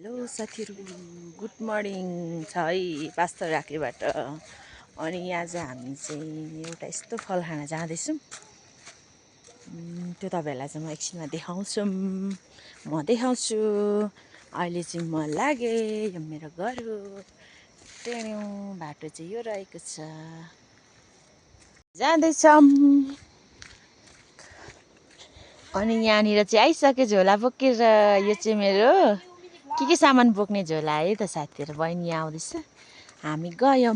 Hello साथीहरु, good morning छ है पास्तर राख्नेबाट। अनि यहाँ चाहिँ हामी चाहिँ एउटा यस्तो फल खान जाँदैछौँ। त्यो तपाईँहरूलाई चाहिँ म एकछिनमा देखाउँछु। अहिले चाहिँ म लागेँ, यो मेरो घर हो। टेन्यौँ बाटो चाहिँ यो रहेको छ, जाँदैछौँ। अनि यहाँनिर चाहिँ आइसक्यो झोला बोकेर। यो चाहिँ मेरो के सामान बोक्ने झोला है त साथीहरु। बहिनी आउँदैछ, हामी गयौँ।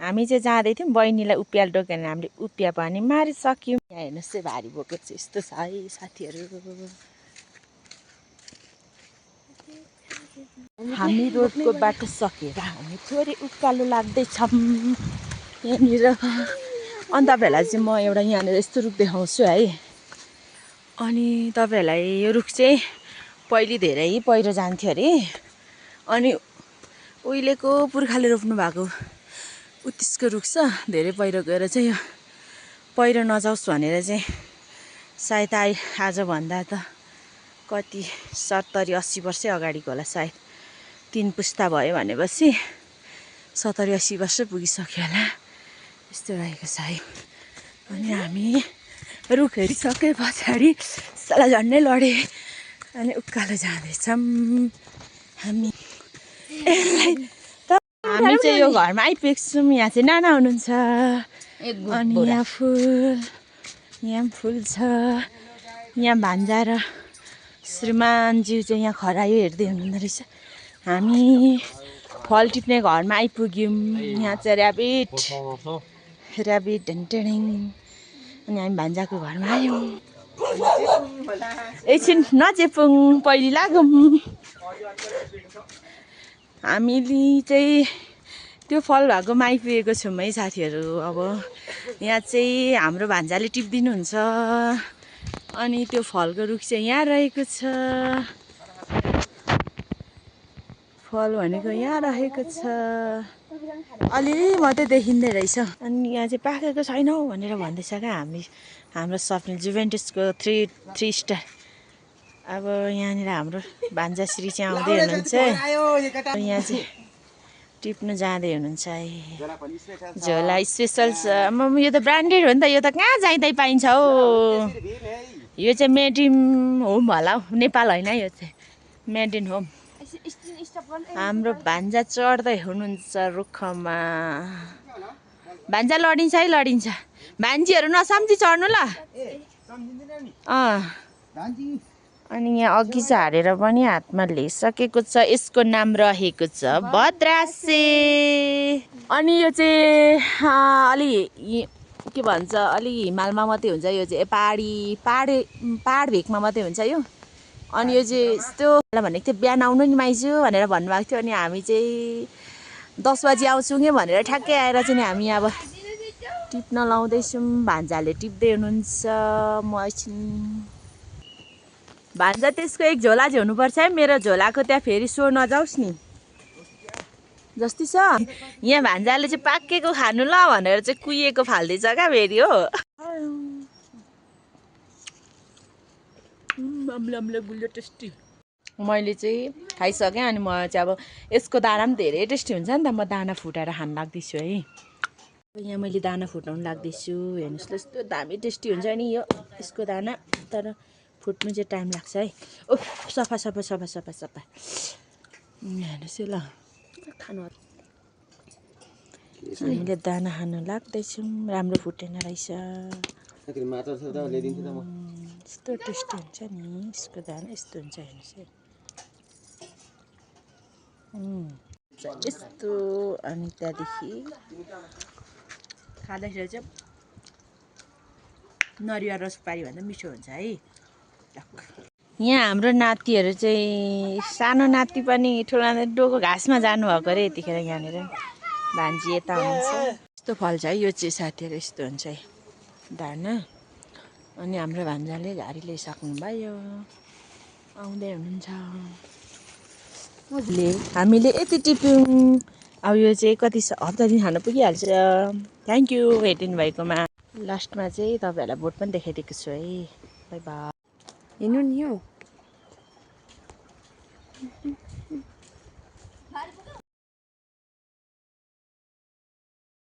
हामी चाहिँ जाँदै थियौँ, बहिनीलाई उपियाल डोकेर हामीले उपिया पनि मारिसक्यौँ। यहाँ हेर्नुहोस् चाहिँ भारी बोकेको चाहिँ यस्तो छ है साथीहरु। हामी रोडको बाटो सकेर हामी थोरै उकालो लाग्दैछौँ यहाँनिर। अनि तपाईँहरूलाई चाहिँ म एउटा यहाँनिर यस्तो रुख देखाउँछु है। अनि तपाईँहरूलाई यो रुख चाहिँ पहिले धेरै पहिरो जान्थ्यो अरे। अनि उहिलेको पुर्खाले रोप्नु भएको उत्तिसको रुख छ। धेरै पहिरो गएर चाहिँ यो पहिरो नजाओस् भनेर चाहिँ सायद आजभन्दा त कति 70-80 वर्ष अगाडिको होला सायद। 3 पुस्ता भयो भनेपछि 70-80 वर्ष पुगिसक्यो होला। यस्तो रहेको छ है। अनि हामी रुख हेरिसके पछाडि साला झन्डै लडे अनि उकालो जाँदैछौँ हामी। हामी चाहिँ यो घरमा आइपुग्छौँ। यहाँ चाहिँ नाना हुनुहुन्छ। अनि यहाँ फुल छ। यहाँ भान्जा र श्रीमानज्यू चाहिँ यहाँ खरायो हेर्दै हुनुहुँदो रहेछ। हामी फल टिप्ने घरमा आइपुग्यौँ। यहाँ चाहिँ ऱ्याबिट ढेन्टेडिङ। अनि हामी भान्जाको घरमा आयौँ। एकछिन नचेपुङ, पहिले लागौँ। हामीले चाहिँ त्यो फल भएकोमा आइपुगेको छौँ है साथीहरू। अब यहाँ चाहिँ हाम्रो भान्जाले टिपिदिनुहुन्छ। अनि त्यो फलको रुख चाहिँ यहाँ रहेको छ। फल भनेको यहाँ रहेको छ। अलिअलि मात्रै देखिँदै रहेछ। अनि यहाँ चाहिँ पाकेको छैन भनेर भन्दैछ क्या हाम्रो स्वप्न जुभेन्टसको 3 स्टार। अब यहाँनिर हाम्रो भान्जाश्री चाहिँ आउँदै हुनुहुन्छ। यहाँ चाहिँ टिप्नु जाँदै हुनुहुन्छ है। झोला स्पेसल छ। यो त ब्रान्डेड हो नि त। यो त कहाँ जाँदै पाइन्छ हौ। यो चाहिँ मेड इन होम होला हौ, नेपाल होइन। यो चाहिँ मेड इन होम। हाम्रो भान्जा चढ्दै हुनुहुन्छ रुखमा। भान्जा लडिन्छ है, लडिन्छ। भान्जीहरू नसम्झी चढ्नु ल। अनि यहाँ अघि झारेर पनि हातमा लिइसकेको छ। यसको नाम रहेको छ भद्रासे। अनि यो चाहिँ अलि के भन्छ, अलि हिमालमा मात्रै हुन्छ। यो चाहिँ पहाड भेकमा मात्रै हुन्छ यो। अनि यो चाहिँ यस्तो भनेको थियो बिहान आउनु नि माइजू भनेर भन्नुभएको थियो। अनि हामी चाहिँ 10 बजी आउँछौँ कि भनेर ठ्याक्कै आएर चाहिँ हामी अब टिप्न लाउँदैछौँ। भान्जाले टिप्दै हुनुहुन्छ। म एकछिन भान्जा त्यसको एक झोला चाहिँ हुनुपर्छ है। मेरो झोलाको त्यहाँ फेरि सो नजाओस् नि जस्तै छ। यहाँ भान्जाले चाहिँ पाकेको खानु ल भनेर चाहिँ कुहिएको फाल्दैछ क्या फेरि हो। टेस्टी। मैले चाहिँ खाइसकेँ। अनि म चाहिँ अब यसको दाना पनि धेरै टेस्टी हुन्छ नि त। म दाना फुटाएर खान लाग्दैछु है। यहाँ मैले दाना फुटाउनु लाग्दैछु। हेर्नुहोस् ल, यस्तो दामी टेस्टी हुन्छ नि यो यसको दाना। तर फुट्नु चाहिँ टाइम लाग्छ है। ओह सफा हेर्नुहोस् ल खानु। हामीले दाना खानु लाग्दैछौँ। राम्रो फुटेन रहेछ। यस्तो टेस्टी हुन्छ नि यसको दाना। यस्तो हुन्छ हेर्नुहोस् है। यस्तो। अनि त्यहाँदेखि खाँदाखेरि चाहिँ नरिवल र सुपारी भन्दा मिठो हुन्छ है। यहाँ हाम्रो नातिहरू चाहिँ सानो नाति पनि ठुलो नाति डोको घाँसमा जानुभएको अरे यतिखेर। यहाँनिर भान्जी यता हुनुहुन्छ। यस्तो फल छ है यो चाहिँ साथीहरू। यस्तो हुन्छ है दाना। अनि हाम्रो भान्जाले झारी ल्याइसक्नु भयो, आउँदै हुनुहुन्छ। हामीले यति टिप्यौँ। अब यो चाहिँ कति हप्ता दिन खान पुगिहाल्छ। थ्याङ्क यू हेरिदिनु भएकोमा। लास्टमा चाहिँ तपाईँहरूलाई बोट पनि देखाइदिएको छु है। By by. हिँड्नु नि हौ। टिम